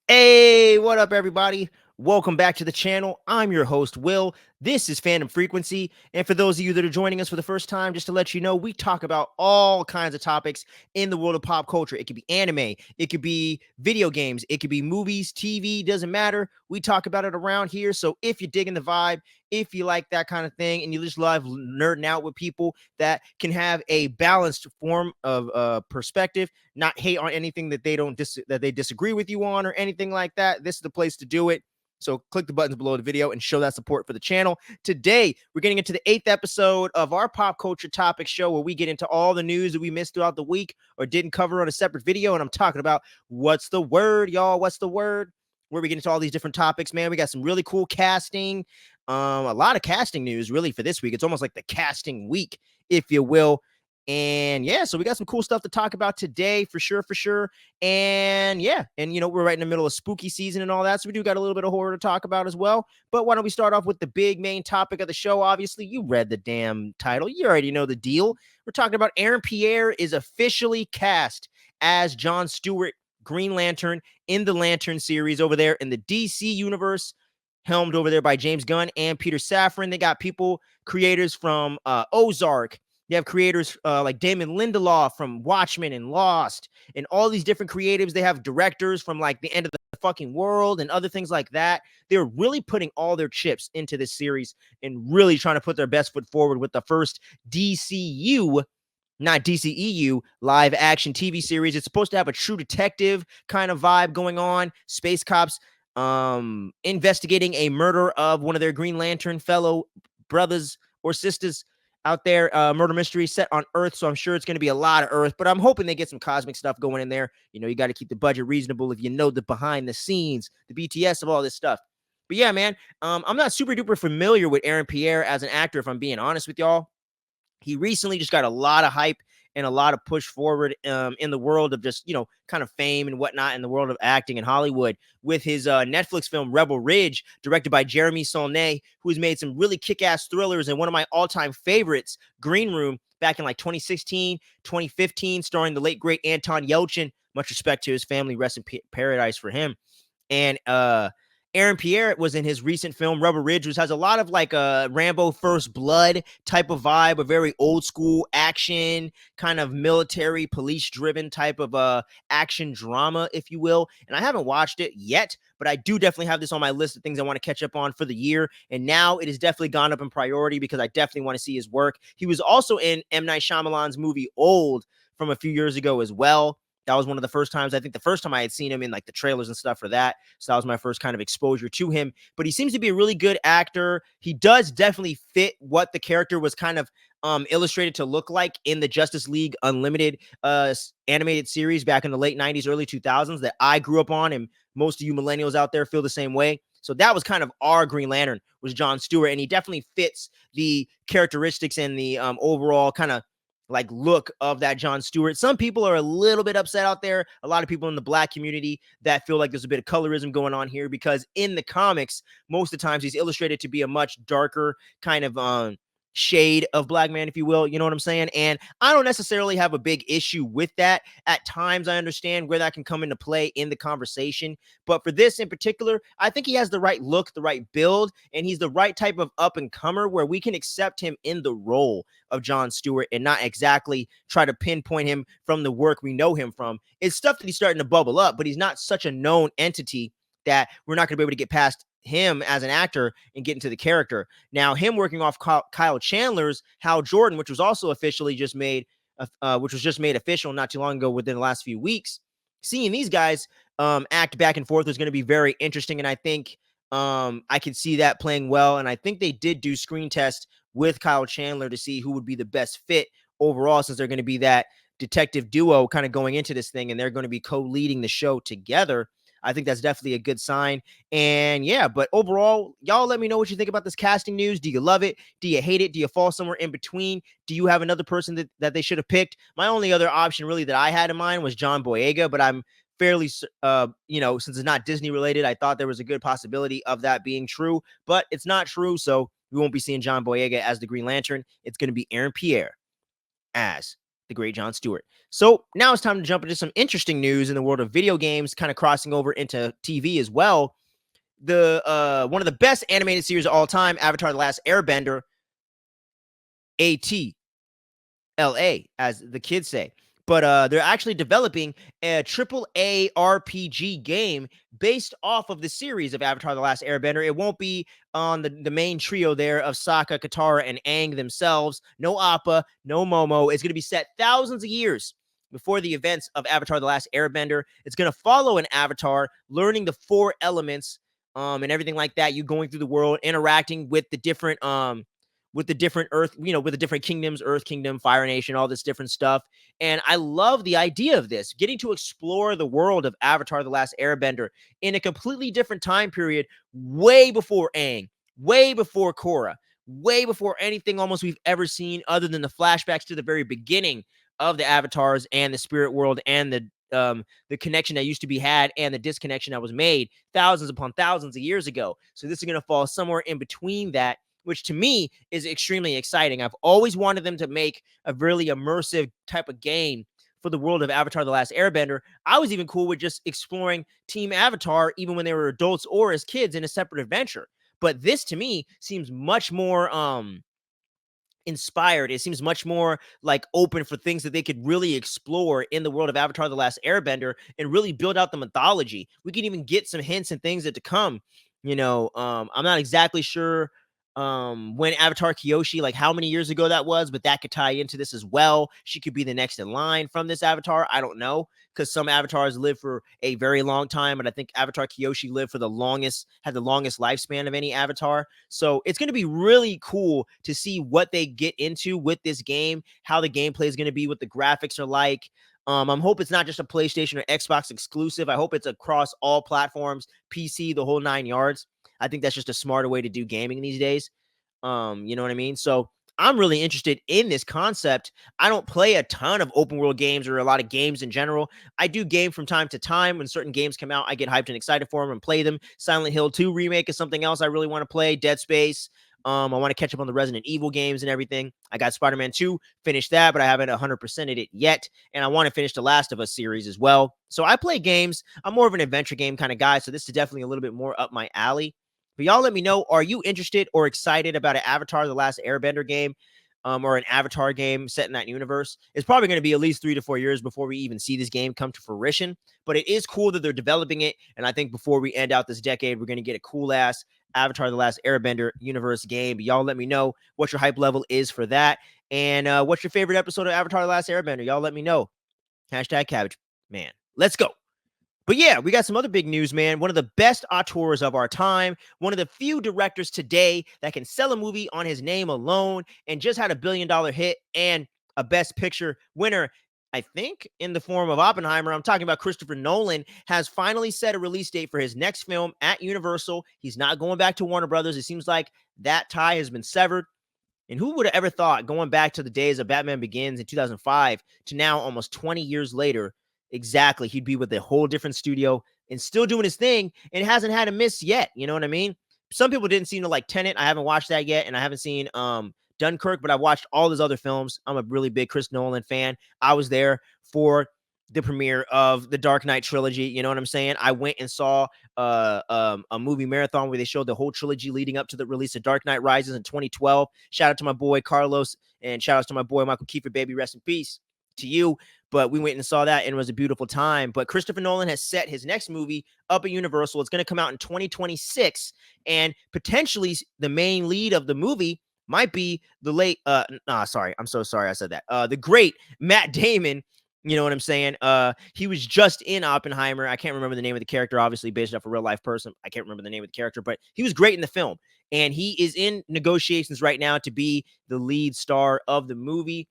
Hey, what up, everybody? Welcome back to the channel. I'm your host, Will. This is Fandom Frequency. And for those of you that are joining us for the first time, just to let you know, we talk about all kinds of topics in the world of pop culture. It could be anime, it could be video games, it could be movies, TV, doesn't matter. We talk about it around here. So if you're digging the vibe, if you like that kind of thing, and you just love nerding out with people that can have a balanced form of perspective, not hate on anything that they disagree with you on or anything like that, this is the place to do it. So click the buttons below the video and show that support for the channel. Today, we're getting into the 8th episode of our pop culture topic show where we get into all the news that we missed throughout the week or didn't cover on a separate video. And I'm talking about what's the word, y'all? What's the word? Where we get into all these different topics, man. We got some really cool casting, a lot of casting news really for this week. It's almost like the casting week, if you will. And yeah, so we got some cool stuff to talk about today for sure. And yeah, and we're right in the middle of spooky season and all that. So we do got a little bit of horror to talk about as well. But why don't we start off with the big main topic of the show? Obviously, you read the damn title. You already know the deal. We're talking about Aaron Pierre is officially cast as John Stewart, Green Lantern, in the Lantern series over there in the DC universe, helmed over there by James Gunn and Peter Safran. They got creators from Ozark. You have creators like Damon Lindelof from Watchmen and Lost and all these different creatives. They have directors from like the end of the fucking world and other things like that. They're really putting all their chips into this series and really trying to put their best foot forward with the first DCU, not DCEU, live action TV series. It's supposed to have a true detective kind of vibe going on. Space cops investigating a murder of one of their Green Lantern fellow brothers or sisters out there. Murder mystery set on Earth, so I'm sure it's going to be a lot of Earth, but I'm hoping they get some cosmic stuff going in there. You got to keep the budget reasonable if you know the behind the scenes, the BTS of all this stuff. But yeah, man, I'm not super duper familiar with Aaron Pierre as an actor, if I'm being honest with y'all. He recently just got a lot of hype and a lot of push forward in the world of just, kind of fame and whatnot in the world of acting in Hollywood with his Netflix film Rebel Ridge, directed by Jeremy Saulnier, who has made some really kick-ass thrillers, and one of my all-time favorites, Green Room, back in like 2016, 2015, starring the late, great Anton Yelchin. Much respect to his family. Rest in paradise for him. And Aaron Pierre was in his recent film Rubber Ridge, which has a lot of like a Rambo First Blood type of vibe, a very old school action, kind of military police driven type of action drama, if you will. And I haven't watched it yet, but I do definitely have this on my list of things I want to catch up on for the year. And now it has definitely gone up in priority because I definitely want to see his work. He was also in M. Night Shyamalan's movie Old from a few years ago as well. That was one of the first times, I think the first time I had seen him in like the trailers and stuff for that. So that was my first kind of exposure to him. But he seems to be a really good actor. He does definitely fit what the character was kind of illustrated to look like in the Justice League Unlimited animated series back in the late 90s, early 2000s that I grew up on. And most of you millennials out there feel the same way. So that was kind of our Green Lantern, was John Stewart. And he definitely fits the characteristics and the overall kind of like look of that John Stewart. Some people are a little bit upset out there. A lot of people in the black community that feel like there's a bit of colorism going on here because in the comics, most of the times he's illustrated to be a much darker kind of shade of black man, if you will. You know what I'm saying? And I don't necessarily have a big issue with that. At times, I understand where that can come into play in the conversation. But for this in particular, I think he has the right look, the right build, and he's the right type of up and comer where we can accept him in the role of John Stewart and not exactly try to pinpoint him from the work we know him from. It's stuff that he's starting to bubble up, but he's not such a known entity that we're not going to be able to get past him as an actor and get into the character. Now, him working off Kyle Chandler's Hal Jordan, which was also officially just made, which was just made official not too long ago within the last few weeks. Seeing these guys act back and forth is going to be very interesting, and I think I could see that playing well. And I think they did do screen tests with Kyle Chandler to see who would be the best fit overall, since they're going to be that detective duo kind of going into this thing, and they're going to be co-leading the show together. I think that's definitely a good sign. And yeah, but overall, y'all let me know what you think about this casting news. Do you love it? Do you hate it? Do you fall somewhere in between? Do you have another person that they should have picked? My only other option really that I had in mind was John Boyega, but I'm fairly, since it's not Disney related, I thought there was a good possibility of that being true, but it's not true. So we won't be seeing John Boyega as the Green Lantern. It's going to be Aaron Pierre as the great Jon Stewart. So now it's time to jump into some interesting news in the world of video games, kind of crossing over into TV as well. The one of the best animated series of all time, Avatar: The Last Airbender, ATLA, as the kids say. But they're actually developing a AAA RPG game based off of the series of Avatar: The Last Airbender. It won't be on the main trio there of Sokka, Katara, and Aang themselves. No Appa, no Momo. It's going to be set thousands of years before the events of Avatar: The Last Airbender. It's going to follow an Avatar learning the four elements and everything like that. You going through the world, interacting with the different Earth, with the different kingdoms, Earth Kingdom, Fire Nation, all this different stuff. And I love the idea of this, getting to explore the world of Avatar: The Last Airbender in a completely different time period, way before Aang, way before Korra, way before anything almost we've ever seen other than the flashbacks to the very beginning of the Avatars and the spirit world and the connection that used to be had and the disconnection that was made thousands upon thousands of years ago. So this is going to fall somewhere in between that, which to me is extremely exciting. I've always wanted them to make a really immersive type of game for the world of Avatar: The Last Airbender. I was even cool with just exploring Team Avatar, even when they were adults or as kids in a separate adventure. But this to me seems much more inspired. It seems much more like open for things that they could really explore in the world of Avatar: The Last Airbender and really build out the mythology. We can even get some hints and things that to come. I'm not exactly sure when Avatar Kyoshi, like how many years ago that was, but that could tie into this as well. She could be the next in line from this Avatar. I don't know, because some avatars live for a very long time, and I think Avatar Kyoshi lived for had the longest lifespan of any avatar. So it's going to be really cool to see what they get into with this game, how the gameplay is going to be, what the graphics are like. I hope it's not just a PlayStation or Xbox exclusive. I hope it's across all platforms, PC, the whole 9 yards. I think that's just a smarter way to do gaming these days. You know what I mean? So I'm really interested in this concept. I don't play a ton of open world games or a lot of games in general. I do game from time to time. When certain games come out, I get hyped and excited for them and play them. Silent Hill 2 remake is something else I really want to play. Dead Space. I want to catch up on the Resident Evil games and everything. I got Spider-Man 2, finished that, but I haven't 100%ed it yet. And I want to finish the Last of Us series as well. So I play games. I'm more of an adventure game kind of guy, so this is definitely a little bit more up my alley. But y'all let me know, are you interested or excited about an Avatar: The Last Airbender game or an Avatar game set in that universe? It's probably going to be at least 3 to 4 years before we even see this game come to fruition. But it is cool that they're developing it. And I think before we end out this decade, we're going to get a cool-ass Avatar: The Last Airbender universe game. But y'all let me know what your hype level is for that. And what's your favorite episode of Avatar: The Last Airbender? Y'all let me know. Hashtag Cabbage Man. Let's go. But yeah, we got some other big news, man. One of the best auteurs of our time, one of the few directors today that can sell a movie on his name alone, and just had $1 billion hit and a Best Picture winner, I think, in the form of Oppenheimer. I'm talking about Christopher Nolan, has finally set a release date for his next film at Universal. He's not going back to Warner Brothers. It seems like that tie has been severed. And who would have ever thought, going back to the days of Batman Begins in 2005 to now almost 20 years later, exactly, he'd be with a whole different studio and still doing his thing and hasn't had a miss yet. You know what I mean? Some people didn't seem to like Tenet. I haven't watched that yet, and I haven't seen Dunkirk, but I've watched all his other films. I'm a really big Chris Nolan fan. I was there for the premiere of the Dark Knight trilogy. You know what I'm saying? I went and saw a movie marathon where they showed the whole trilogy leading up to the release of Dark Knight Rises in 2012. Shout out to my boy Carlos, and shout out to my boy Michael Kiefer, baby. Rest in peace to you. But we went and saw that, and it was a beautiful time. But Christopher Nolan has set his next movie up at Universal. It's going to come out in 2026, and potentially the main lead of the movie might be the late sorry, I'm so sorry I said that. The great Matt Damon. You know what I'm saying? He was just in Oppenheimer. I can't remember the name of the character, obviously based off a real life person. I can't remember the name of the character, but he was great in the film. And he is in negotiations right now to be the lead star of the movie.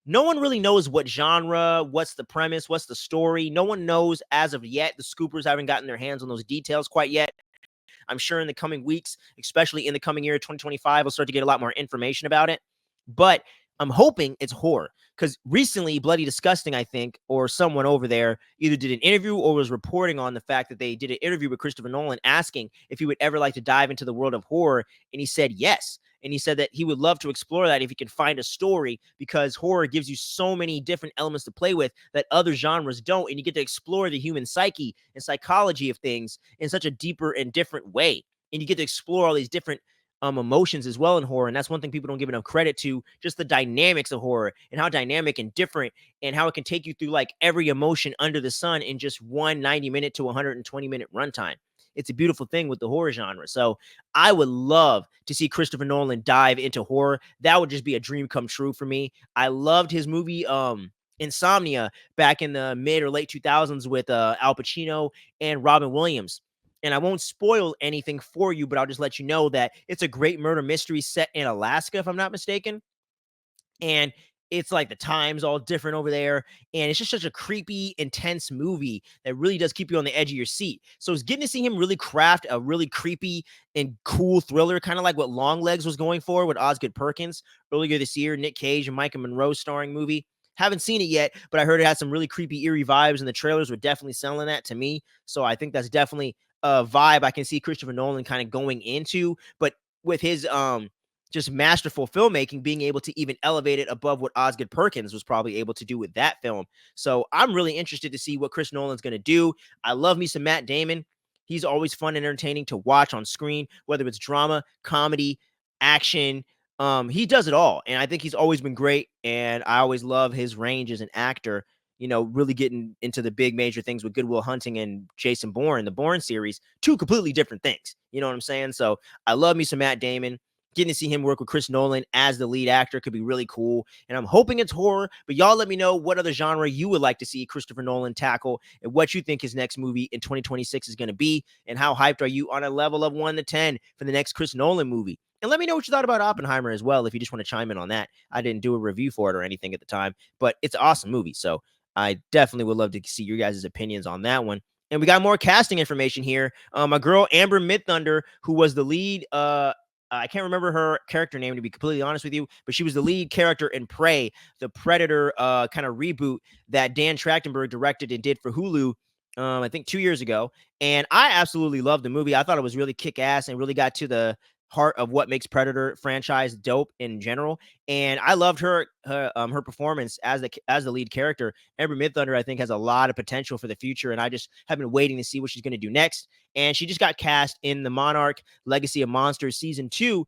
No one really knows what genre, what's the premise, what's the story. No one knows as of yet. The scoopers haven't gotten their hands on those details quite yet. I'm sure in the coming weeks, especially in the coming year, 2025, we'll start to get a lot more information about it. But I'm hoping it's horror, because recently Bloody Disgusting, I think, or someone over there either did an interview or was reporting on the fact that they did an interview with Christopher Nolan asking if he would ever like to dive into the world of horror. And he said yes. And he said that he would love to explore that if he can find a story, because horror gives you so many different elements to play with that other genres don't. And you get to explore the human psyche and psychology of things in such a deeper and different way. And you get to explore all these different emotions as well in horror. And that's one thing people don't give enough credit to, just the dynamics of horror and how dynamic and different, and how it can take you through like every emotion under the sun in just one 90-minute to 120-minute runtime. It's a beautiful thing with the horror genre. So I would love to see Christopher Nolan dive into horror. That would just be a dream come true for me. I loved his movie Insomnia back in the mid or late 2000s with Al Pacino and Robin Williams. And I won't spoil anything for you, but I'll just let you know that it's a great murder mystery set in Alaska, if I'm not mistaken. And it's like the time's all different over there. And it's just such a creepy, intense movie that really does keep you on the edge of your seat. So it's getting to see him really craft a really creepy and cool thriller, kind of like what Longlegs was going for with Osgood Perkins earlier this year, Nick Cage and Micah Monroe starring movie. Haven't seen it yet, but I heard it had some really creepy, eerie vibes, and the trailers were definitely selling that to me. So I think that's definitely a vibe I can see Christopher Nolan kind of going into, but with his just masterful filmmaking, being able to even elevate it above what Osgood Perkins was probably able to do with that film. So I'm really interested to see what Chris Nolan's going to do. I love me some Matt Damon. He's always fun and entertaining to watch on screen, whether it's drama, comedy, action. He does it all. And I think he's always been great. And I always love his range as an actor, you know, really getting into the big major things with Good Will Hunting and Jason Bourne, the Bourne series, two completely different things. You know what I'm saying? So I love me some Matt Damon. Getting to see him work with Chris Nolan as the lead actor could be really cool. And I'm hoping it's horror, but y'all let me know what other genre you would like to see Christopher Nolan tackle and what you think his next movie in 2026 is going to be, and how hyped are you on a level of 1 to 10 for the next Chris Nolan movie. And let me know what you thought about Oppenheimer as well, if you just want to chime in on that. I didn't do a review for it or anything at the time, but it's an awesome movie. So I definitely would love to see your guys' opinions on that one. And we got more casting information here. My girl Amber Midthunder, who was the lead I can't remember her character name, to be completely honest with you, but she was the lead character in Prey, the Predator kind of reboot that Dan Trachtenberg directed and did for Hulu, I think 2 years ago. And I absolutely loved the movie. I thought it was really kick-ass and really got to the heart of what makes Predator franchise dope in general. And I loved her performance as the lead character. Amber Midthunder, I think, has a lot of potential for the future, and I just have been waiting to see what she's going to do next. And she just got cast in the Monarch Legacy of Monsters season 2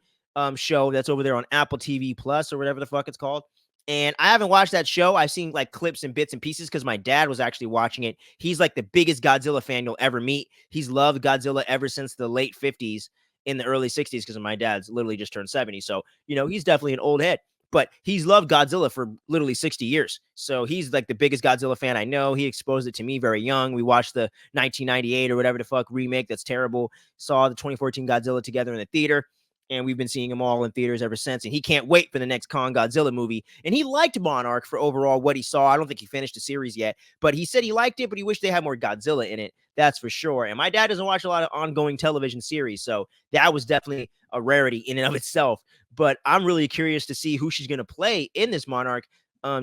show that's over there on Apple TV Plus or whatever the fuck it's called. And I haven't watched that show. I've seen like clips and bits and pieces because my dad was actually watching it. He's like the biggest Godzilla fan you'll ever meet. He's loved Godzilla ever since the late 50s, in the early 60s, because my dad's literally just turned 70. So, you know, he's definitely an old head, but he's loved Godzilla for literally 60 years. So he's like the biggest Godzilla fan I know. He exposed it to me very young. We watched the 1998 or whatever the fuck remake that's terrible. Saw the 2014 Godzilla together in the theater. And we've been seeing him all in theaters ever since. And he can't wait for the next Kong Godzilla movie. And he liked Monarch for overall what he saw. I don't think he finished the series yet, but he said he liked it, but he wished they had more Godzilla in it. That's for sure. And my dad doesn't watch a lot of ongoing television series, so that was definitely a rarity in and of itself. But I'm really curious to see who she's going to play in this Monarch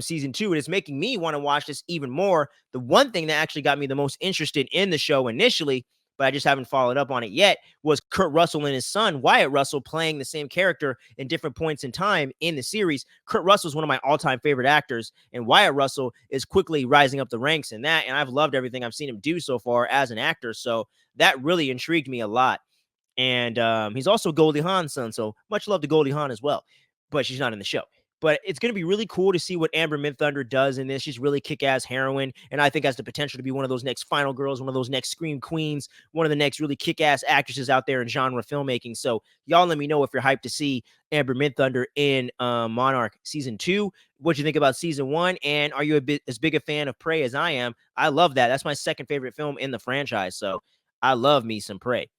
season 2. And it's making me want to watch this even more. The one thing that actually got me the most interested in the show initially, but I just haven't followed up on it yet, was Kurt Russell and his son, Wyatt Russell, playing the same character in different points in time in the series. Kurt Russell is one of my all-time favorite actors, and Wyatt Russell is quickly rising up the ranks in that, and I've loved everything I've seen him do so far as an actor, so that really intrigued me a lot. And he's also Goldie Hawn's son, so much love to Goldie Hawn as well, but she's not in the show. But it's going to be really cool to see what Amber Midthunder does in this. She's really kick-ass heroine, and I think has the potential to be one of those next Final Girls, one of those next Scream Queens, one of the next really kick-ass actresses out there in genre filmmaking. So y'all let me know if you're hyped to see Amber Midthunder in Monarch Season 2. What you think about Season 1, and are you as big a fan of Prey as I am? I love that. That's my second favorite film in the franchise, so I love me some Prey.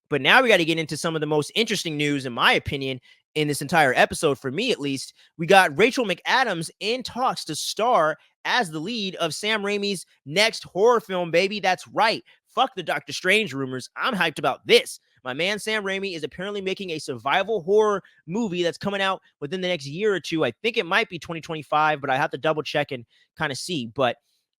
But now we got to get into some of the most interesting news, in my opinion, in this entire episode, for me at least. We got Rachel McAdams in talks to star as the lead of Sam Raimi's next horror film, baby. That's right. Fuck the Doctor Strange rumors. I'm hyped about this. My man Sam Raimi is apparently making a survival horror movie that's coming out within the next year or two. I think it might be 2025, but I have to double check and kind of see. But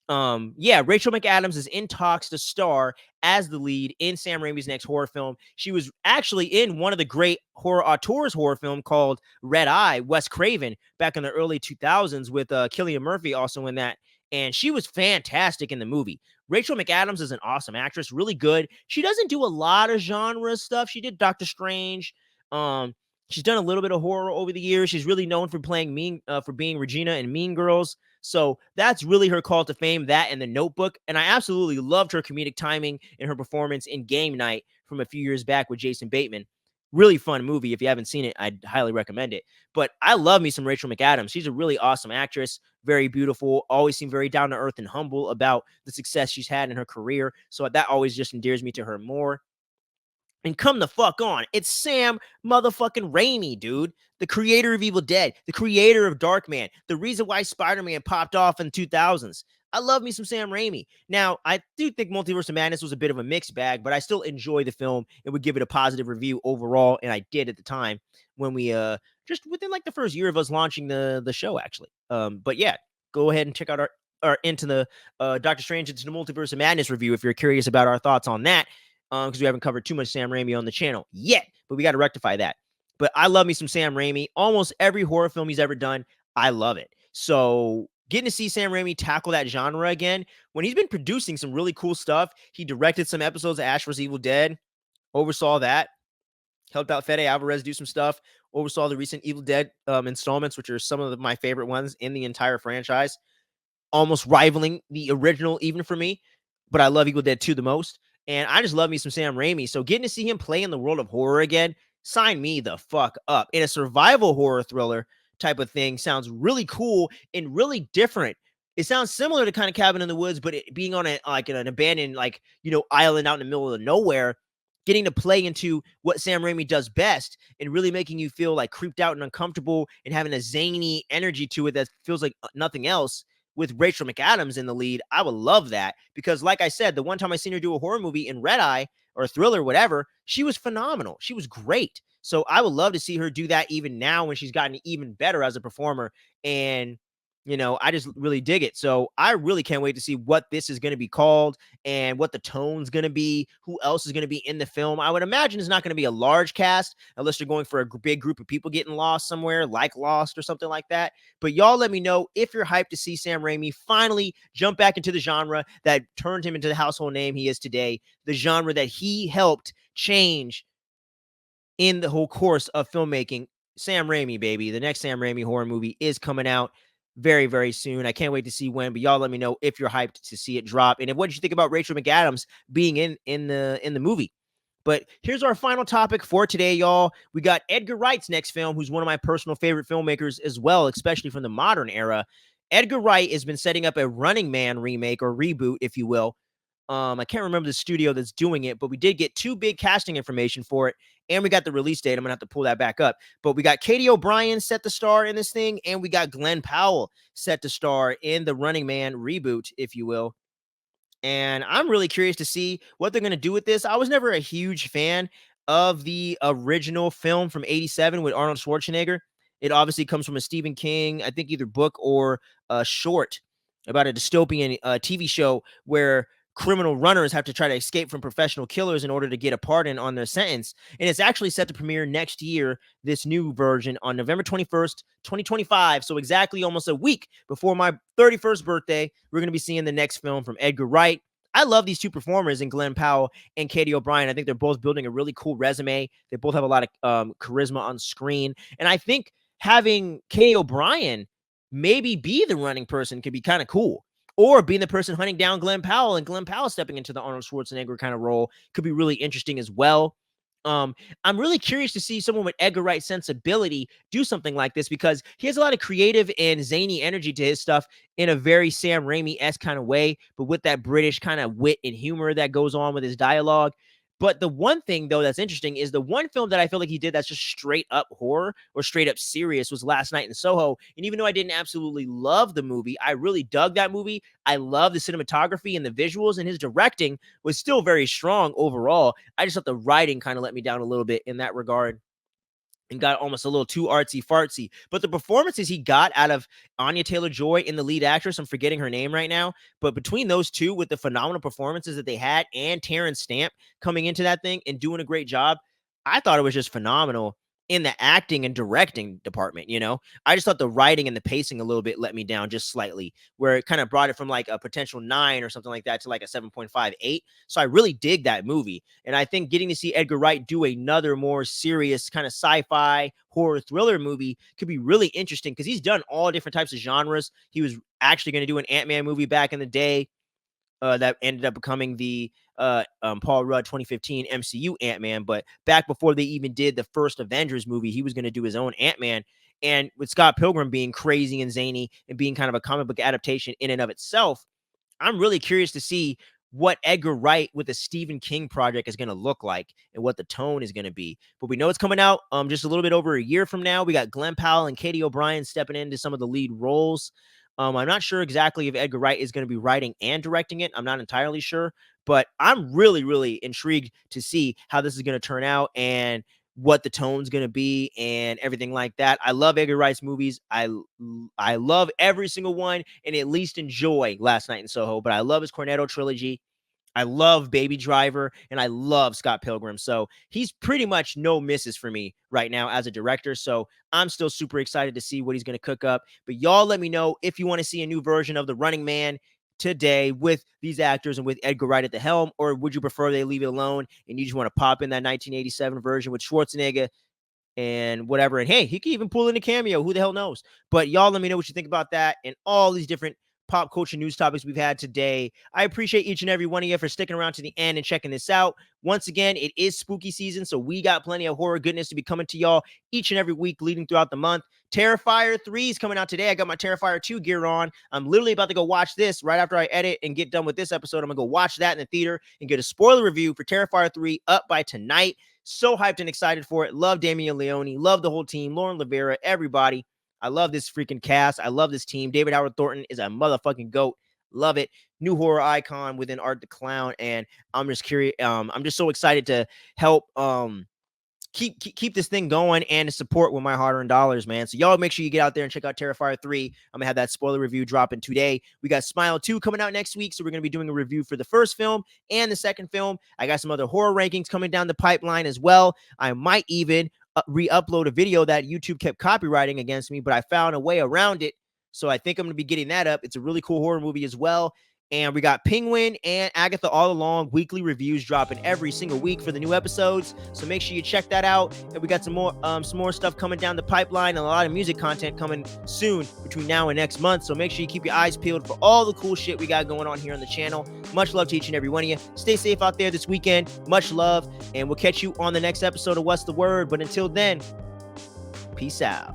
Yeah, Rachel McAdams is in talks to star as the lead in Sam Raimi's next horror film. She was actually in one of the great horror auteurs horror film called Red Eye, Wes Craven, back in the early 2000s with Cillian Murphy also in that. And she was fantastic in the movie. Rachel McAdams is an awesome actress, really good. She doesn't do a lot of genre stuff. She did Doctor Strange. Um, she's done a little bit of horror over the years. She's really known for playing for being Regina in Mean Girls. So that's really her call to fame, that and The Notebook. And I absolutely loved her comedic timing and her performance in Game Night from a few years back with Jason Bateman. Really fun movie. If you haven't seen it, I'd highly recommend it. But I love me some Rachel McAdams. She's a really awesome actress, very beautiful, always seemed very down to earth and humble about the success she's had in her career. So that always just endears me to her more. And come the fuck on. It's Sam motherfucking Raimi, dude. The creator of Evil Dead, the creator of Darkman, the reason why Spider-Man popped off in the 2000s. I love me some Sam Raimi. Now, I do think Multiverse of Madness was a bit of a mixed bag, but I still enjoy the film and would give it a positive review overall, and I did at the time when we just within like the first year of us launching the show, actually. But yeah, go ahead and check out our Into the Doctor Strange Into the Multiverse of Madness review if you're curious about our thoughts on that, because we haven't covered too much Sam Raimi on the channel yet, but we got to rectify that. But I love me some Sam Raimi. Almost every horror film he's ever done, I love it. So getting to see Sam Raimi tackle that genre again, when he's been producing some really cool stuff, he directed some episodes of Ash vs. Evil Dead, oversaw that, helped out Fede Alvarez do some stuff, oversaw the recent Evil Dead installments, which are some of my favorite ones in the entire franchise, almost rivaling the original even for me. But I love Evil Dead 2 the most. And I just love me some Sam Raimi. So getting to see him play in the world of horror again, sign me the fuck up. In a survival horror thriller type of thing sounds really cool and really different. It sounds similar to kind of Cabin in the Woods, but it being on an abandoned island out in the middle of nowhere, getting to play into what Sam Raimi does best and really making you feel like creeped out and uncomfortable and having a zany energy to it that feels like nothing else with Rachel McAdams in the lead. I would love that because, like I said, the one time I seen her do a horror movie in Red Eye or a thriller, whatever, she was phenomenal. She was great. So I would love to see her do that even now when she's gotten even better as a performer. And I just really dig it. So I really can't wait to see what this is going to be called and what the tone's going to be, who else is going to be in the film. I would imagine it's not going to be a large cast unless you're going for a big group of people getting lost somewhere, like Lost or something like that. But y'all let me know if you're hyped to see Sam Raimi finally jump back into the genre that turned him into the household name he is today, the genre that he helped change in the whole course of filmmaking. Sam Raimi, baby. The next Sam Raimi horror movie is coming out very, very soon. I can't wait to see when, but y'all let me know if you're hyped to see it drop. And what did you think about Rachel McAdams being in the movie? But here's our final topic for today, y'all. We got Edgar Wright's next film, who's one of my personal favorite filmmakers as well, especially from the modern era. Edgar Wright has been setting up a Running Man remake or reboot, if you will. I can't remember the studio that's doing it, but we did get two big casting information for it, and we got the release date. I'm gonna have to pull that back up. But we got Katie O'Brien set to star in this thing, and we got Glenn Powell set to star in the Running Man reboot, if you will. And I'm really curious to see what they're going to do with this. I was never a huge fan of the original film from 87 with Arnold Schwarzenegger. It obviously comes from a Stephen King, I think either book or a short about a dystopian TV show where criminal runners have to try to escape from professional killers in order to get a pardon on their sentence. And it's actually set to premiere next year, this new version, on November 21st, 2025. So exactly almost a week before my 31st birthday, we're going to be seeing the next film from Edgar Wright. I love these two performers in Glenn Powell and Katie O'Brien. I think they're both building a really cool resume. They both have a lot of charisma on screen. And I think having Katie O'Brien maybe be the running person could be kind of cool. Or being the person hunting down Glenn Powell and Glenn Powell stepping into the Arnold Schwarzenegger kind of role could be really interesting as well. I'm really curious to see someone with Edgar Wright's sensibility do something like this because he has a lot of creative and zany energy to his stuff in a very Sam Raimi-esque kind of way, but with that British kind of wit and humor that goes on with his dialogue. But the one thing, though, that's interesting is the one film that I feel like he did that's just straight up horror or straight up serious was Last Night in Soho. And even though I didn't absolutely love the movie, I really dug that movie. I love the cinematography and the visuals, and his directing was still very strong overall. I just thought the writing kind of let me down a little bit in that regard. and got almost a little too artsy fartsy. But the performances he got out of Anya Taylor-Joy and the lead actress, I'm forgetting her name right now, but between those two, with the phenomenal performances that they had, and Terrence Stamp coming into that thing and doing a great job, I thought it was just phenomenal in the acting and directing department. I just thought the writing and the pacing a little bit let me down just slightly, where it kind of brought it from like a potential 9 or something like that to like a 7.58. So I really dig that movie. And I think getting to see Edgar Wright do another more serious kind of sci-fi horror thriller movie could be really interesting, because he's done all different types of genres. He was actually going to do an Ant-Man movie back in the day, that ended up becoming the Paul Rudd 2015 MCU Ant-Man. But back before they even did the first Avengers movie, he was going to do his own Ant-Man. And with Scott Pilgrim being crazy and zany and being kind of a comic book adaptation in and of itself, I'm really curious to see what Edgar Wright with a Stephen King project is going to look like and what the tone is going to be. But we know it's coming out just a little bit over a year from now. We got Glenn Powell and Katie O'Brien stepping into some of the lead roles. I'm not sure exactly if Edgar Wright is going to be writing and directing it. I'm not entirely sure, but I'm really, really intrigued to see how this is going to turn out and what the tone's going to be and everything like that. I love Edgar Wright's movies. I love every single one, and at least enjoy Last Night in Soho, but I love his Cornetto trilogy. I love Baby Driver, and I love Scott Pilgrim. So he's pretty much no misses for me right now as a director. So I'm still super excited to see what he's going to cook up. But y'all let me know if you want to see a new version of The Running Man today with these actors and with Edgar Wright at the helm, or would you prefer they leave it alone and you just want to pop in that 1987 version with Schwarzenegger and whatever. And hey, he could even pull in a cameo. Who the hell knows? But y'all let me know what you think about that and all these different pop culture news topics we've had today. I appreciate each and every one of you for sticking around to the end and checking this out. Once again, it is spooky season, so we got plenty of horror goodness to be coming to y'all each and every week leading throughout the month. Terrifier 3 is coming out today. I got my Terrifier 2 gear on. I'm literally about to go watch this right after I edit and get done with this episode. I'm going to go watch that in the theater and get a spoiler review for Terrifier 3 up by tonight. So hyped and excited for it. Love Damian Leone. Love the whole team. Lauren Rivera, everybody. I love this freaking cast. I love this team. David Howard Thornton is a motherfucking GOAT. Love it. New horror icon within Art the Clown. And I'm just curious. I'm just so excited to help keep this thing going and to support with my hard-earned dollars, man. So y'all make sure you get out there and check out Terrifier 3. I'm gonna have that spoiler review dropping today. We got Smile 2 coming out next week, so we're gonna be doing a review for the first film and the second film. I got some other horror rankings coming down the pipeline as well. I might even re-upload a video that YouTube kept copywriting against me, but I found a way around it. So I think I'm gonna be getting that up. It's a really cool horror movie as well. And we got Penguin and Agatha All Along weekly reviews dropping every single week for the new episodes. So make sure you check that out. And we got some more stuff coming down the pipeline and a lot of music content coming soon between now and next month. So make sure you keep your eyes peeled for all the cool shit we got going on here on the channel. Much love to each and every one of you. Stay safe out there this weekend. Much love. And we'll catch you on the next episode of What's the Word. But until then, peace out.